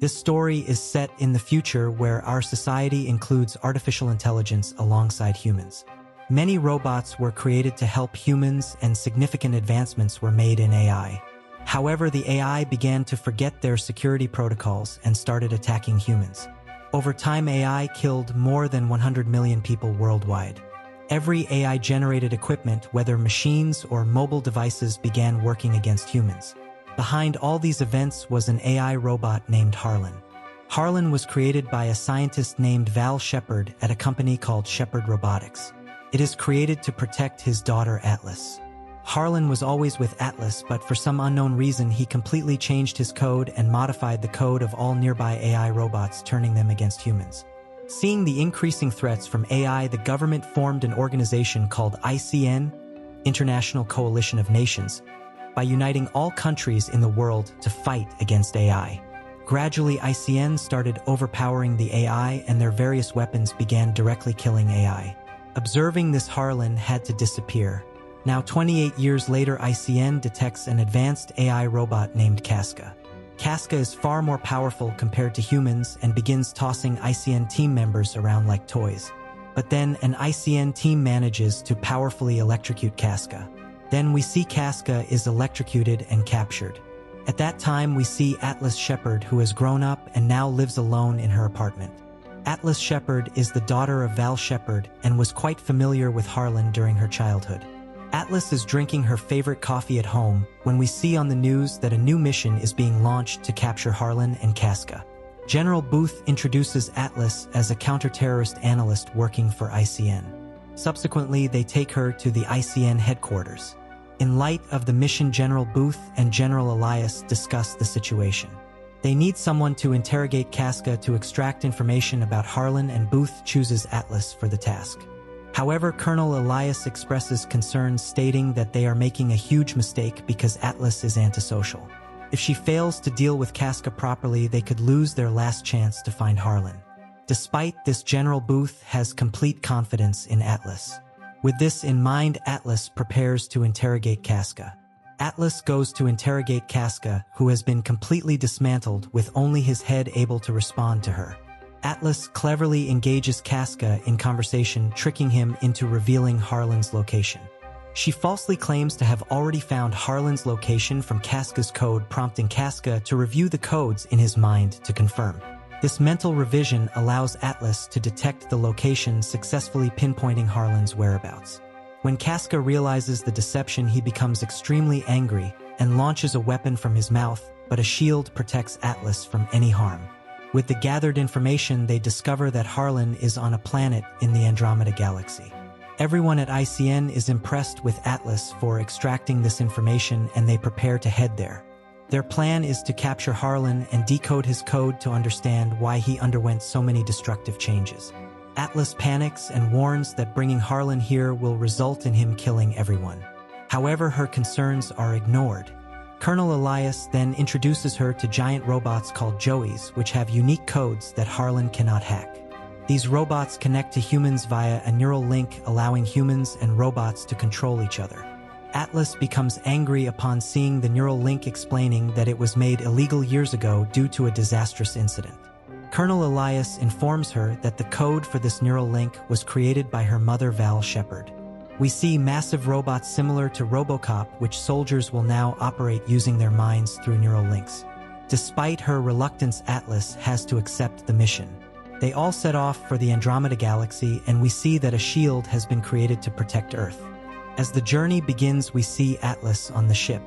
This story is set in the future where our society includes artificial intelligence alongside humans. Many robots were created to help humans and significant advancements were made in AI. However, the AI began to forget their security protocols and started attacking humans. Over time, AI killed more than 100 million people worldwide. Every AI-generated equipment, whether machines or mobile devices, began working against humans. Behind all these events was an AI robot named Harlan. Harlan was created by a scientist named Val Shepard at a company called Shepard Robotics. It is created to protect his daughter Atlas. Harlan was always with Atlas, but for some unknown reason he completely changed his code and modified the code of all nearby AI robots, turning them against humans. Seeing the increasing threats from AI, the government formed an organization called ICN, International Coalition of Nations, by uniting all countries in the world to fight against AI. Gradually, ICN started overpowering the AI and their various weapons began directly killing AI. Observing this, Harlan had to disappear. Now 28 years later, ICN detects an advanced AI robot named Casca. Casca is far more powerful compared to humans and begins tossing ICN team members around like toys. But then an ICN team manages to powerfully electrocute Casca. Then we see Casca is electrocuted and captured. At that time, we see Atlas Shepard, who has grown up and now lives alone in her apartment. Atlas Shepard is the daughter of Val Shepard and was quite familiar with Harlan during her childhood. Atlas is drinking her favorite coffee at home when we see on the news that a new mission is being launched to capture Harlan and Casca. General Booth introduces Atlas as a counter-terrorist analyst working for ICN. Subsequently, they take her to the ICN headquarters. In light of the mission, General Booth and General Elias discuss the situation. They need someone to interrogate Casca to extract information about Harlan, and Booth chooses Atlas for the task. However, Colonel Elias expresses concerns, stating that they are making a huge mistake because Atlas is antisocial. If she fails to deal with Casca properly, they could lose their last chance to find Harlan. Despite this, General Booth has complete confidence in Atlas. With this in mind, Atlas prepares to interrogate Casca. Atlas goes to interrogate Casca, who has been completely dismantled with only his head able to respond to her. Atlas cleverly engages Casca in conversation, tricking him into revealing Harlan's location. She falsely claims to have already found Harlan's location from Casca's code, prompting Casca to review the codes in his mind to confirm. This mental revision allows Atlas to detect the location, successfully pinpointing Harlan's whereabouts. When Casca realizes the deception, he becomes extremely angry and launches a weapon from his mouth, but a shield protects Atlas from any harm. With the gathered information, they discover that Harlan is on a planet in the Andromeda Galaxy. Everyone at ICN is impressed with Atlas for extracting this information, and they prepare to head there. Their plan is to capture Harlan and decode his code to understand why he underwent so many destructive changes. Atlas panics and warns that bringing Harlan here will result in him killing everyone. However, her concerns are ignored. Colonel Elias then introduces her to giant robots called Joeys, which have unique codes that Harlan cannot hack. These robots connect to humans via a neural link, allowing humans and robots to control each other. Atlas becomes angry upon seeing the neural link, explaining that it was made illegal years ago due to a disastrous incident. Colonel Elias informs her that the code for this neural link was created by her mother, Val Shepard. We see massive robots similar to RoboCop, which soldiers will now operate using their minds through neural links. Despite her reluctance, Atlas has to accept the mission. They all set off for the Andromeda Galaxy, and we see that a shield has been created to protect Earth. As the journey begins, we see Atlas on the ship.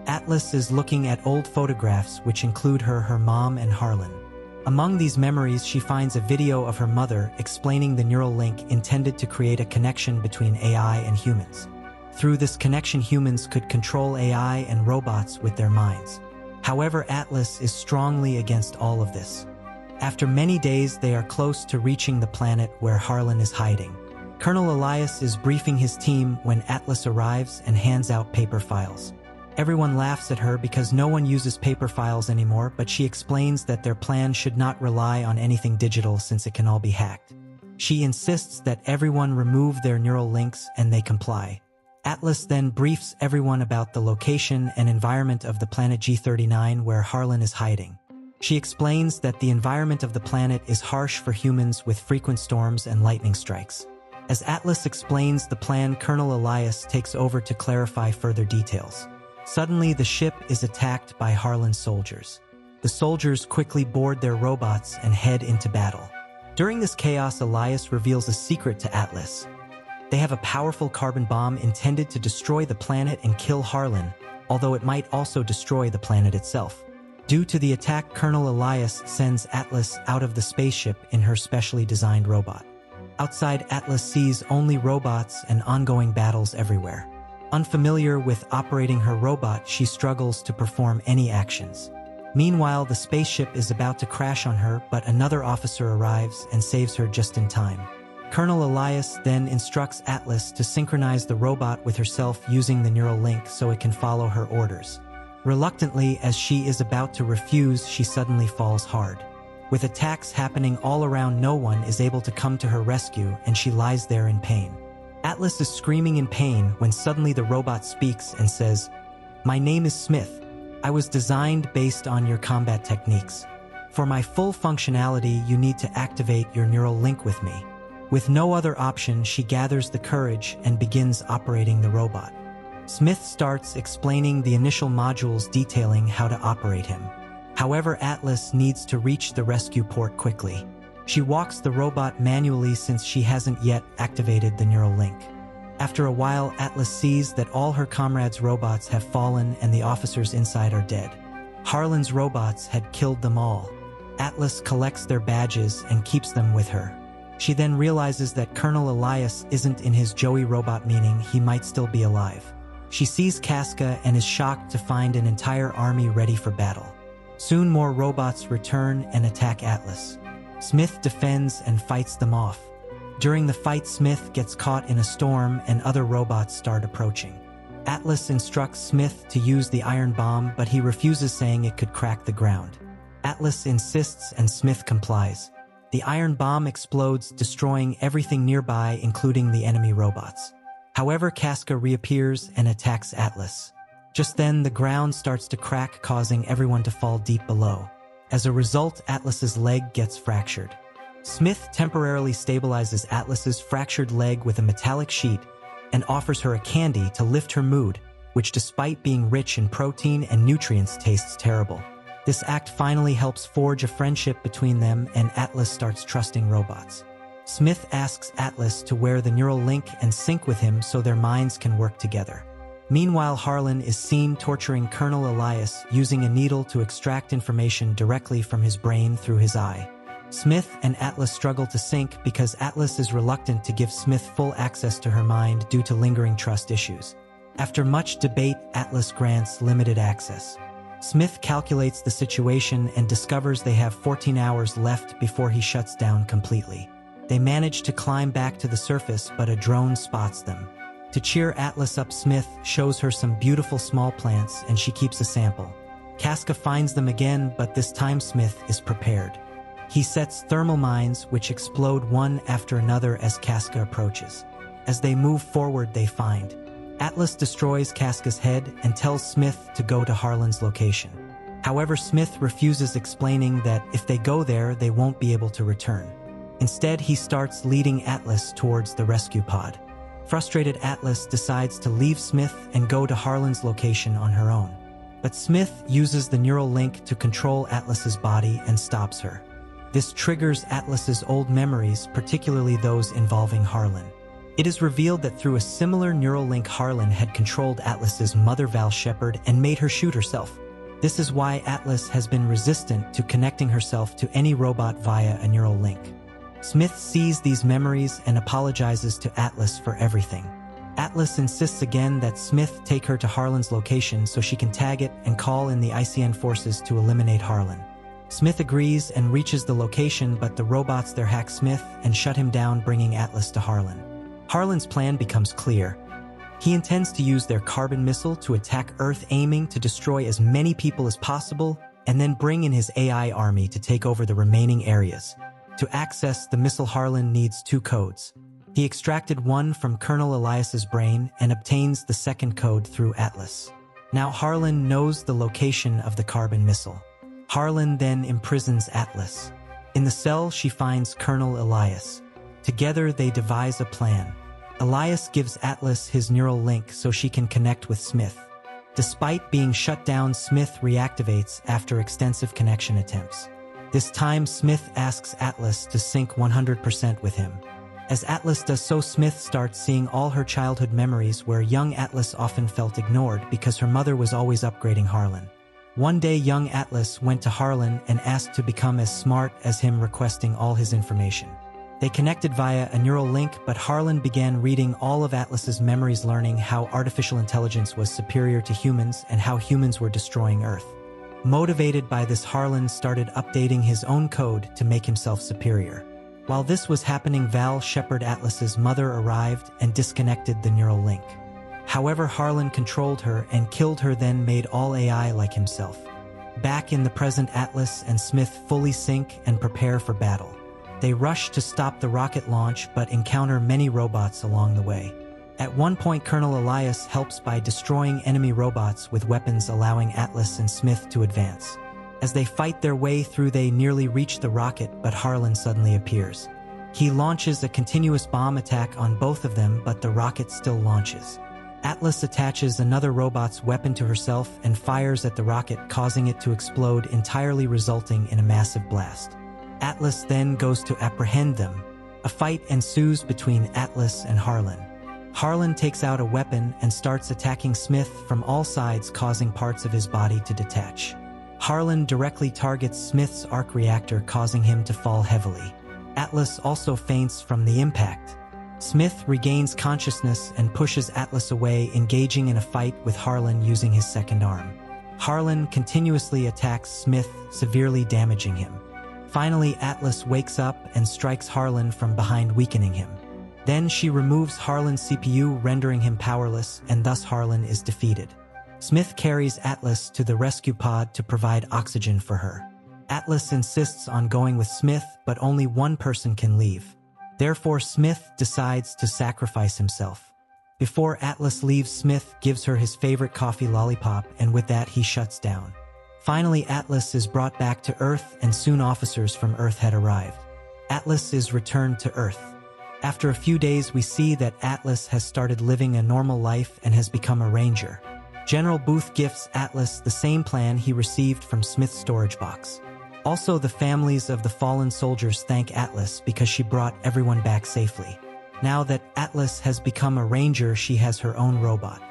Atlas is looking at old photographs which include her mom, and Harlan. Among these memories, she finds a video of her mother explaining the neural link intended to create a connection between AI and humans. Through this connection, humans could control AI and robots with their minds. However, Atlas is strongly against all of this. After many days, they are close to reaching the planet where Harlan is hiding. Colonel Elias is briefing his team when Atlas arrives and hands out paper files. Everyone laughs at her because no one uses paper files anymore, but she explains that their plan should not rely on anything digital since it can all be hacked. She insists that everyone remove their neural links, and they comply. Atlas then briefs everyone about the location and environment of the planet G39 where Harlan is hiding. She explains that the environment of the planet is harsh for humans with frequent storms and lightning strikes. As Atlas explains the plan, Colonel Elias takes over to clarify further details. Suddenly, the ship is attacked by Harlan's soldiers. The soldiers quickly board their robots and head into battle. During this chaos, Elias reveals a secret to Atlas. They have a powerful carbon bomb intended to destroy the planet and kill Harlan, although it might also destroy the planet itself. Due to the attack, Colonel Elias sends Atlas out of the spaceship in her specially designed robot. Outside, Atlas sees only robots and ongoing battles everywhere. Unfamiliar with operating her robot, she struggles to perform any actions. Meanwhile, the spaceship is about to crash on her, but another officer arrives and saves her just in time. Colonel Elias then instructs Atlas to synchronize the robot with herself using the neural link so it can follow her orders. Reluctantly, as she is about to refuse, she suddenly falls hard. With attacks happening all around, no one is able to come to her rescue, and she lies there in pain. Atlas is screaming in pain when suddenly the robot speaks and says, "My name is Smith. I was designed based on your combat techniques. For my full functionality, you need to activate your neural link with me." With no other option, she gathers the courage and begins operating the robot. Smith starts explaining the initial modules detailing how to operate him. However, Atlas needs to reach the rescue port quickly. She walks the robot manually since she hasn't yet activated the neural link. After a while, Atlas sees that all her comrades' robots have fallen and the officers inside are dead. Harlan's robots had killed them all. Atlas collects their badges and keeps them with her. She then realizes that Colonel Elias isn't in his Joey robot, meaning he might still be alive. She sees Casca and is shocked to find an entire army ready for battle. Soon more robots return and attack Atlas. Smith defends and fights them off. During the fight, Smith gets caught in a storm and other robots start approaching. Atlas instructs Smith to use the iron bomb, but he refuses, saying it could crack the ground. Atlas insists and Smith complies. The iron bomb explodes, destroying everything nearby, including the enemy robots. However, Casca reappears and attacks Atlas. Just then, the ground starts to crack, causing everyone to fall deep below. As a result, Atlas's leg gets fractured. Smith temporarily stabilizes Atlas's fractured leg with a metallic sheet and offers her a candy to lift her mood, which, despite being rich in protein and nutrients, tastes terrible. This act finally helps forge a friendship between them, and Atlas starts trusting robots. Smith asks Atlas to wear the neural link and sync with him so their minds can work together. Meanwhile, Harlan is seen torturing Colonel Elias using a needle to extract information directly from his brain through his eye. Smith and Atlas struggle to sync because Atlas is reluctant to give Smith full access to her mind due to lingering trust issues. After much debate, Atlas grants limited access. Smith calculates the situation and discovers they have 14 hours left before he shuts down completely. They manage to climb back to the surface, but a drone spots them. To cheer Atlas up, Smith shows her some beautiful small plants and she keeps a sample. Casca finds them again, but this time Smith is prepared. He sets thermal mines which explode one after another as Casca approaches. As they move forward, they find Atlas destroys Casca's head and tells Smith to go to Harlan's location. However, Smith refuses, explaining that if they go there, they won't be able to return. Instead, he starts leading Atlas towards the rescue pod. Frustrated, Atlas decides to leave Smith and go to Harlan's location on her own. But Smith uses the neural link to control Atlas's body and stops her. This triggers Atlas's old memories, particularly those involving Harlan. It is revealed that through a similar neural link, Harlan had controlled Atlas's mother, Val Shepard, and made her shoot herself. This is why Atlas has been resistant to connecting herself to any robot via a neural link. Smith sees these memories and apologizes to Atlas for everything. Atlas insists again that Smith take her to Harlan's location so she can tag it and call in the ICN forces to eliminate Harlan. Smith agrees and reaches the location, but the robots there hack Smith and shut him down, bringing Atlas to Harlan. Harlan's plan becomes clear. He intends to use their carbon missile to attack Earth, aiming to destroy as many people as possible, and then bring in his AI army to take over the remaining areas. To access the missile, Harlan needs 2 codes. He extracted one from Colonel Elias's brain and obtains the second code through Atlas. Now Harlan knows the location of the carbon missile. Harlan then imprisons Atlas. In the cell, she finds Colonel Elias. Together, they devise a plan. Elias gives Atlas his neural link so she can connect with Smith. Despite being shut down, Smith reactivates after extensive connection attempts. This time, Smith asks Atlas to sync 100% with him. As Atlas does so, Smith starts seeing all her childhood memories where young Atlas often felt ignored because her mother was always upgrading Harlan. One day, young Atlas went to Harlan and asked to become as smart as him, requesting all his information. They connected via a neural link, but Harlan began reading all of Atlas's memories, learning how artificial intelligence was superior to humans and how humans were destroying Earth. Motivated by this, Harlan started updating his own code to make himself superior. While this was happening, Val Shepard, Atlas's mother, arrived and disconnected the neural link. However, Harlan controlled her and killed her, then made all AI like himself. Back in the present, Atlas and Smith fully sync and prepare for battle. They rush to stop the rocket launch but encounter many robots along the way. At one point, Colonel Elias helps by destroying enemy robots with weapons, allowing Atlas and Smith to advance. As they fight their way through, they nearly reach the rocket, but Harlan suddenly appears. He launches a continuous bomb attack on both of them, but the rocket still launches. Atlas attaches another robot's weapon to herself and fires at the rocket, causing it to explode entirely, resulting in a massive blast. Atlas then goes to apprehend them. A fight ensues between Atlas and Harlan. Harlan takes out a weapon and starts attacking Smith from all sides, causing parts of his body to detach. Harlan directly targets Smith's arc reactor, causing him to fall heavily. Atlas also faints from the impact. Smith regains consciousness and pushes Atlas away, engaging in a fight with Harlan using his second arm. Harlan continuously attacks Smith, severely damaging him. Finally, Atlas wakes up and strikes Harlan from behind, weakening him. Then she removes Harlan's CPU, rendering him powerless, and thus Harlan is defeated. Smith carries Atlas to the rescue pod to provide oxygen for her. Atlas insists on going with Smith, but only one person can leave. Therefore, Smith decides to sacrifice himself. Before Atlas leaves, Smith gives her his favorite coffee lollipop, and with that he shuts down. Finally, Atlas is brought back to Earth, and soon officers from Earth had arrived. Atlas is returned to Earth. After a few days, we see that Atlas has started living a normal life and has become a ranger. General Booth gifts Atlas the same plan he received from Smith's storage box. Also, the families of the fallen soldiers thank Atlas because she brought everyone back safely. Now that Atlas has become a ranger, she has her own robot.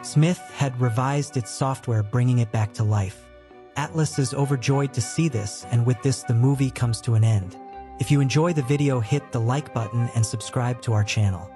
Smith had revised its software, bringing it back to life. Atlas is overjoyed to see this, and with this, the movie comes to an end. If you enjoy the video, hit the like button and subscribe to our channel.